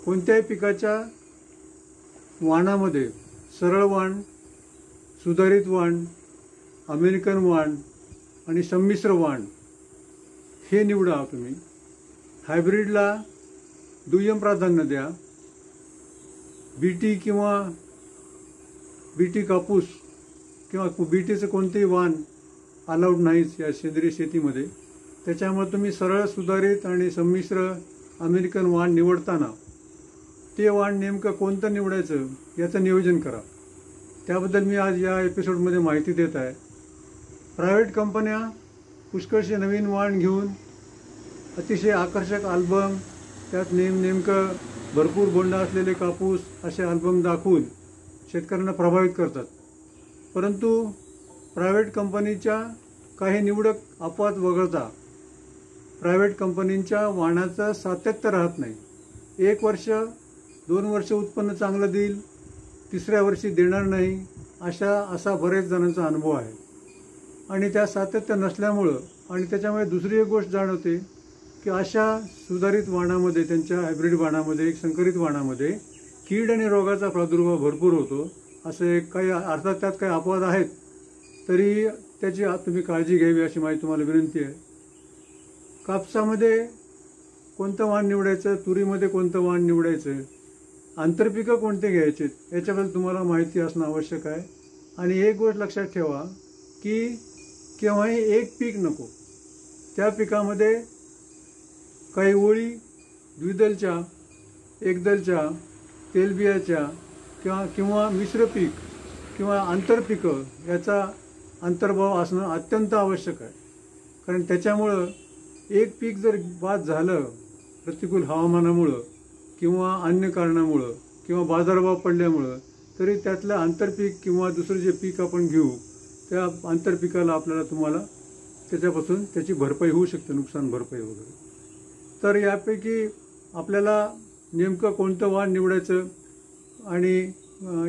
कोणत्याही पिकाच्या वाणामध्ये सरळ वाण, सुधारित वाण, अमेरिकन वाण आणि संमिश्र वाण हे निवडा तुम्ही। हायब्रिडला दुय्यम प्राधान्य द्या। बीटी किंवा बीटी कापूस किंवा बीटीचं कोणतेही वाण अलाउड नाहीच या सेंद्रिय शेतीमध्ये। त्याच्यामुळे तुम्ही सरळ, सुधारित आणि संमिश्र अमेरिकन वाण निवडताना ते वाण नेमकं कोणतं निवडायचं याचं नियोजन करा। त्याबद्दल मी आज या एपिसोडमध्ये माहिती देत आहे। प्रायव्हेट कंपन्या पुष्कळसे नवीन वाण घेऊन अतिशय आकर्षक अल्बम, त्यात नेमकं भरपूर बोंडा असलेले कापूस असे अल्बम दाखवून शेतकऱ्यांना प्रभावित करतात। परंतु प्रायव्हेट कंपनीच्या काही निवडक अपवाद वगळता प्रायव्हेट कंपनींच्या वाणाचं सातत्य राहत नाही। 1 वर्ष 2 वर्ष उत्पन्न चांगलं देईल, तिसऱ्या वर्षी देणार नाही, असा बरेच जणांचा अनुभव आहे। आणि त्या सातत्य नसल्यामुळं आणि त्याच्यामुळे दुसरी एक गोष्ट जाणवते की अशा सुधारित वाणामध्ये, त्यांच्या हायब्रिड वाणामध्ये, संकरित वाणामध्ये कीड आणि रोगाचा प्रादुर्भाव भरपूर होतो। असे काही अर्थात त्यात काही अपवाद आहेत, तरी त्याची तुम्ही काळजी घ्यावी अशी माझी तुम्हाला विनंती आहे। कापसामध्ये कोणतं वाण निवडायचं, तुरीमध्ये कोणतं वाण निवडायचं, आंतरपिकं कोणते घ्यायचे याच्याबद्दल तुम्हाला माहिती असणं आवश्यक आहे। आणि एक गोष्ट लक्षात ठेवा की केव्हाही एक पीक नको, त्या पिकामध्ये काही ओळी द्विदलच्या, एकदलच्या, तेलबियाच्या किंवा मिश्र पीक किंवा आंतरपिकं याचा अंतर्भाव असणं अत्यंत आवश्यक आहे। कारण त्याच्यामुळं एक पीक जर बाद झालं प्रतिकूल हवामानामुळं किंवा अन्य कारणामुळं किंवा बाजारभाव पडल्यामुळं, तरी त्यातलं आंतरपीक किंवा दुसरं जे पीक आपण घेऊ त्या आंतरपिकाला तुम्हाला त्याच्यापासून त्याची भरपाई होऊ शकते, नुकसान भरपाई वगैरे। तर यापैकी आपल्याला नेमकं कोणतं वाण निवडायचं आणि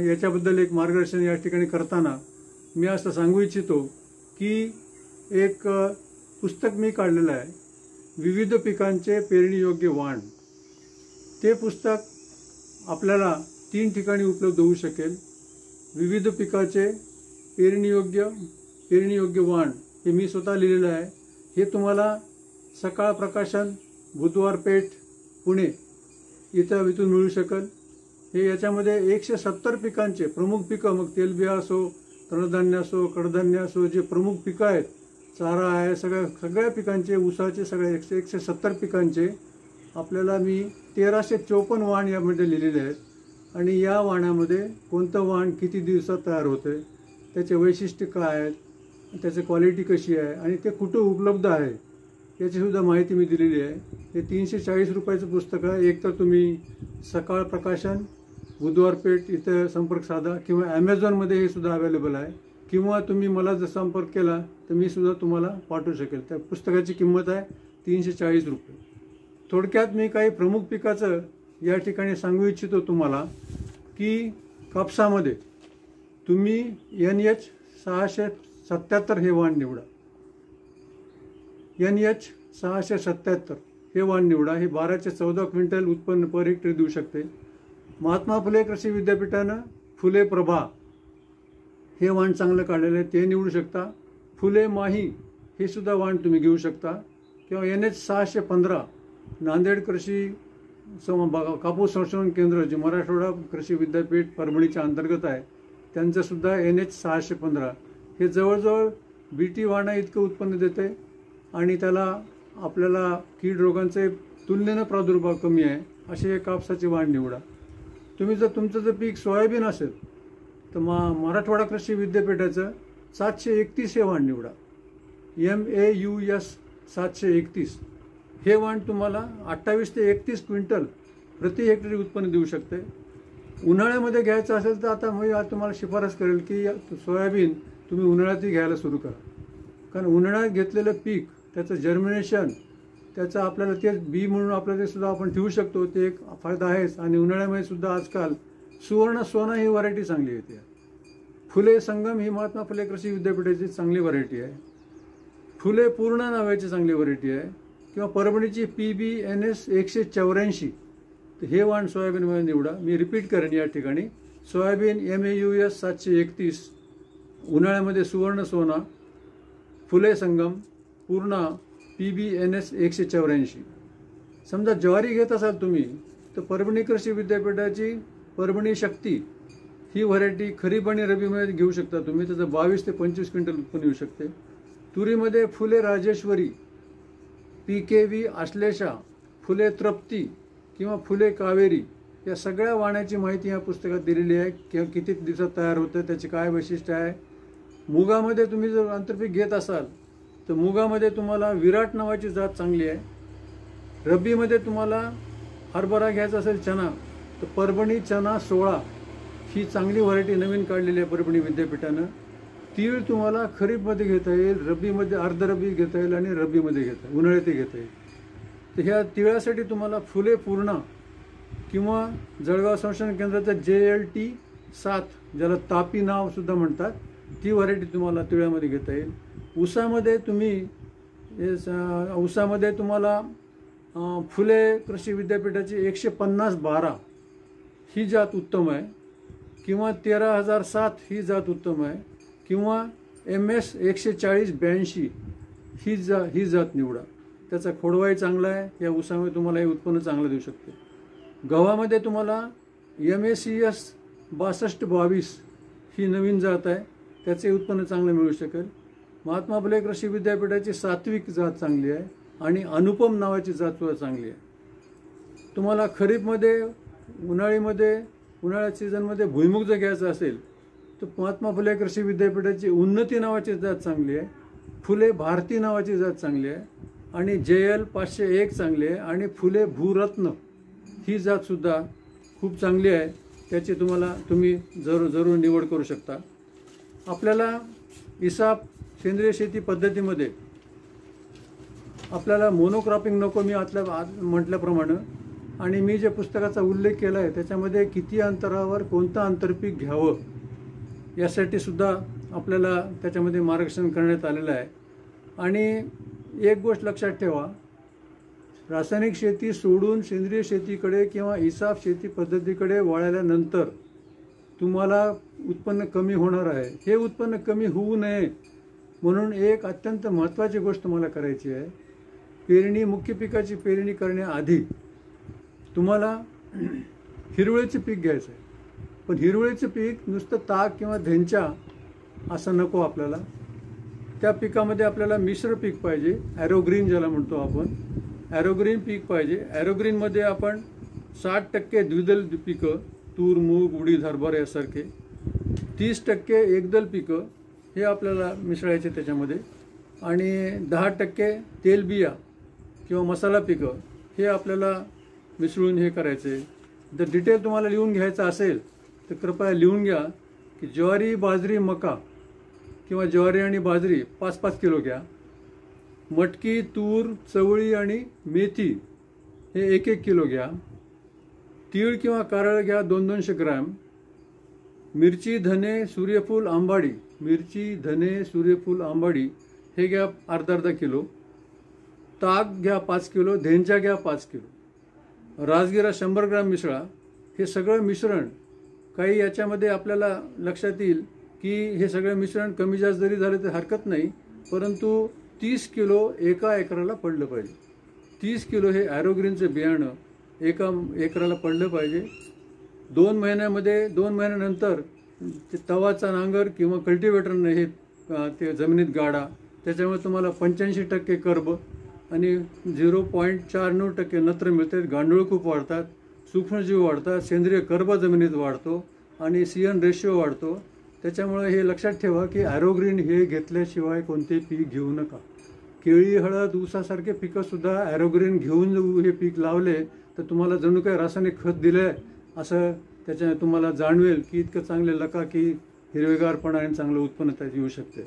याच्याबद्दल एक मार्गदर्शन या ठिकाणी करताना मी असं सांगू इच्छितो की एक पुस्तक मी काढलेलं आहे, विविध पिकांचे पेरणीयोग्य वाण। ते पुस्तक आपल्याला 3 ठिकाणी उपलब्ध होऊ शकेल। विविध पिकाचे पेरणीयोग्य वाण हे मी स्वतः लिहिलेलं आहे। हे तुम्हाला सकाळ प्रकाशन, बुधवार पेठ, पुणे इथून मिळू शकेल। हे याच्यामध्ये 170 पिकांचे प्रमुख पिकं, मग तेलबिया असो, तृणधान्य असो, कडधान्य असो, जे प्रमुख पिकं आहेत, चारा आहे, सगळ्या पिकांचे, ऊसाचे सगळ्या 170 पिकांचे आपल्याला मी 1354 वाण यामध्ये लिहिलेले आहेत। आणि या वाणामध्ये कोणतं वाण किती दिवसात तयार होते, त्याचे वैशिष्ट्य काय आहेत, त्याची क्वालिटी कशी आहे आणि ते कुठं उपलब्ध आहे याचीसुद्धा माहिती मी दिलेली आहे। हे 340 रुपयाचं पुस्तक आहे। एक तर तुम्ही सकाळ प्रकाशन, बुधवार पेठ इथं संपर्क साधा किंवा ॲमेझॉनमध्ये हे सुद्धा अवेलेबल आहे, किंवा तुम्ही मला जर संपर्क केला तर मी सुद्धा तुम्हाला पाठवू शकेल। त्या पुस्तकाची किंमत आहे 340 रुपये। थोडक्यात मी काही प्रमुख पिकाचं या ठिकाणी सांगू इच्छितो तुम्हाला की कापसामध्ये तुम्ही NH 677 हे वाण निवडा। NH 677 हे वाण निवडा। हे 12 ते 14 क्विंटल उत्पन्न पर हेक्टर देऊ शकते। महात्मा फुले कृषी विद्यापीठानं फुले प्रभा हे वाण चांगलं काढलेलं आहे, ते निवडू शकता। फुले माही हे सुद्धा वाण तुम्ही घेऊ शकता, किंवा NH 615 नांदेड कृषी कापूस संशोधन केंद्र जे मराठवाडा कृषी विद्यापीठ परभणीच्या अंतर्गत आहे, त्यांचं सुद्धा NH 615 हे जवळजवळ बीटी वाणा इतकं उत्पन्न देते आणि त्याला आपल्याला कीड रोगांचे तुलनेनं प्रादुर्भाव कमी आहे, असे एक कापसाचे वाण निवडा। तुम्ही जर तुमचं जर पीक सोयाबीन असेल तर मराठवाडा कृषी विद्यापीठाचं 731 हे वाण निवडा। MAUS 731 हे वाण तुम्हाला 28 ते 31 क्विंटल प्रति हेक्टरी उत्पन्न देऊ शकते। उन्हाळ्यामध्ये घ्यायचं असेल तर आता मी तुम्हाला शिफारस करेल की सोयाबीन तुम्ही उन्हाळ्यातही घ्यायला सुरू करा, कारण उन्हाळ्यात घेतलेलं पीक त्याचं जर्मिनेशन, त्याचं आपल्याला ते बी म्हणून आपल्याला ते सुद्धा आपण ठेवू शकतो, ते एक फायदा आहेच। आणि उन्हाळ्यामध्ये सुद्धा आजकाल सुवर्ण सोना ही व्हरायटी चांगली येते। फुले संगम ही महात्मा फुले कृषी विद्यापीठाची चांगली व्हरायटी आहे। फुले पूर्ण नावाची चांगली व्हरायटी आहे, किंवा परभणीची PB NS 184 तर हे वाण सोयाबीनमध्ये निवडा. मी रिपीट करेन या ठिकाणी. सोयाबीन MAUS 731, उन्हाळ्यामध्ये सुवर्ण सोना, फुले संगम, पूर्णा, PBNS 184. समजा ज्वारी घेत असाल तुम्ही तर परभणी कृषी विद्यापीठाची परभणी शक्ती ही व्हरायटी खरीप आणि रब्बीमध्ये घेऊ शकता तुम्ही. त्याचं 22 ते 25 क्विंटल उत्पन्न येऊ शकते. तुरीमध्ये फुले राजेश्वरी, PKV आश्लेषा, फुले तृप्ती किंवा फुले कावेरी या सगळ्या वाणाची माहिती या पुस्तकात दिलेली आहे. किती दिवसात तयार होतं, त्याचे काय वैशिष्ट्य आहे. मुगामध्ये तुम्ही जर आंतरपीक घेत असाल तर मुगामध्ये तुम्हाला विराट नावाची जात चांगली आहे. रब्बीमध्ये तुम्हाला हरभरा घ्यायचा असेल चना तर परभणी चना 16 ही चांगली व्हरायटी नवीन काढलेली आहे परभणी विद्यापीठानं. तीळ तुम्हाला खरीपमध्ये घेता येईल, रब्बीमध्ये अर्ध रब्बी घेता येईल आणि रब्बीमध्ये उन्हाळ्यात घेता येईल. तर ह्या तिळासाठी तुम्हाला फुले पूर्णा किंवा जळगाव संशोधन केंद्राचं JLT 7 ज्याला तापी नाव सुद्धा म्हणतात ती व्हरायटी तुम्हाला तिळामध्ये घेता येईल. ऊसामध्ये तुम्हाला फुले कृषी विद्यापीठाची 150-12 ही जात उत्तम आहे किंवा 13,007 ही जात उत्तम आहे किंवा MS 140-82 ही जात निवडा. त्याचा खोडवाही चांगला आहे. या ऊसामध्ये तुम्हाला हे उत्पन्न चांगलं देऊ शकते. गव्हामध्ये तुम्हाला MACS 62-22 ही नवीन जात आहे, त्याचे उत्पन्न चांगलं मिळू शकेल. महात्मा फुले कृषी विद्यापीठाची सात्विक जात चांगली आहे आणि अनुपम नावाची जात सुद्धा चांगली आहे. तुम्हाला खरीपमध्ये उन्हाळ्याच्या सीझनमध्ये भुईमुग जर घ्यायचा असेल तर महात्मा फुले कृषी विद्यापीठाची उन्नती नावाची जात चांगली आहे, फुले भारती नावाची जात चांगली आहे आणि JL 501 चांगली आहे आणि फुले भूरत्न ही जात सुद्धा खूप चांगली आहे. त्याची तुम्ही जरूर निवड करू शकता. आपल्याला इसाप सेंद्रिय शेती पद्धतीमध्ये आपल्याला मोनोक्रॉपिंग नको मी म्हटल्याप्रमाणे आणि मी जे पुस्तकाचा उल्लेख केला आहे त्याच्यामध्ये किती अंतरावर कोणतं आंतरपीक घ्यावं यासाठी सुद्धा आपल्याला त्याच्यामध्ये मार्गदर्शन करण्यात आलेलं आहे. आणि एक गोष्ट लक्षात ठेवा, रासायनिक शेती सोडून सेंद्रिय शेतीकडे किंवा इसाप शेती पद्धतीकडे वळाल्यानंतर तुम्हाला उत्पन्न कमी होणार आहे. हे उत्पन्न कमी होऊ नये म्हणून एक अत्यंत महत्त्वाची गोष्ट मला करायची आहे. मुख्य पिकाची पेरणी करण्याआधी तुम्हाला हिरवळीचे पीक घ्यायचं आहे. पण हिरवळीचं पीक नुसतं ताक किंवा धेंचा असं नको आपल्याला. त्या पिकामध्ये आपल्याला मिश्र पीक पाहिजे, ॲरोग्रीन ज्याला म्हणतो आपण, ॲरोग्रीन पीक पाहिजे. ॲरोग्रीनमध्ये आपण 60% द्विदल पिकं, तूर, मूग, उडीद, हरभरा यासारखे, 30% एकदल पिकं हे आपल्याला मिसळायचे त्याच्यामध्ये आणि 10% तेलबिया किंवा मसाला पिकं हे आपल्याला मिसळून हे करायचे. जर डिटेल तुम्हाला लिहून घ्यायचं असेल तर कृपया लिहून घ्या की ज्वारी, बाजरी, मका किंवा ज्वारी आणि बाजरी 5-5 किलो घ्या. मटकी, तूर, चवळी आणि मेथी हे 1-1 किलो घ्या. तीळ किंवा कारळ घ्या 200-200 ग्रॅम. मिरची, धने, सूर्यफूल, आंबाडी हे घ्या अर्धा किलो. ताक घ्या 5 किलो. धेंचा घ्या 5 किलो. राजगिरा 100 ग्रॅम मिसळा. हे सगळं मिश्रण काही याच्यामध्ये आपल्याला लक्षात येईल की हे सगळं मिश्रण कमी जास्त जरी झालं तर हरकत नाही, परंतु 30 किलो एका एकराला पडलं पाहिजे. 30 किलो हे ॲरोग्रीनचं बियाणं एका एकराला पडलं पाहिजे. 2 महिन्यानंतर ते तवाचा नांगर किंवा कल्टिवेटरनं हे ते जमिनीत गाडा. त्याच्यामुळे तुम्हाला 85% कर्ब आणि 0.49% नत्र मिळते. गांडूळ खूप वाढतात, सूक्ष्मजीव वाढतात, सेंद्रिय कर्ब जमिनीत वाढतो आणि CN रेशिओ वाढतो. त्याच्यामुळे हे लक्षात ठेवा की ॲरोग्रीन हे घेतल्याशिवाय कोणते पीक घेऊ नका. केळी, हळद, ऊसासारखे पिकंसुद्धा ॲरोग्रीन घेऊन हे पीक लावले तर तुम्हाला जणू काही रासायनिक खत दिलं आहे असं त्याच्या तुम्हाला जाणवेल की इतकं चांगले लका की हिरवेगारपणा आणि चांगलं उत्पन्न त्याचे येऊ शकते.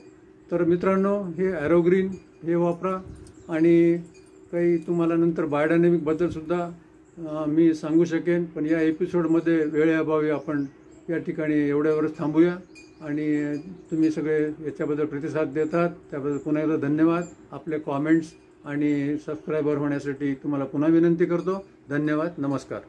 तर मित्रांनो, हे ॲरोग्रीन हे वापरा. आणि काही तुम्हाला नंतर बायोडायनॅमिकबद्दलसुद्धा मी सांगू शकेन, पण या एपिसोडमध्ये वेळेअभावी आपण या ठिकाणी एवढ्यावरच थांबूया. आणि तुम्ही सगळे याच्याबद्दल प्रतिसाद देतात त्याबद्दल पुन्हा एकदा धन्यवाद. आपले कॉमेंट्स आणि सबस्क्रायबर होण्यासाठी तुम्हाला पुन्हा विनंती करतो. धन्यवाद. नमस्कार.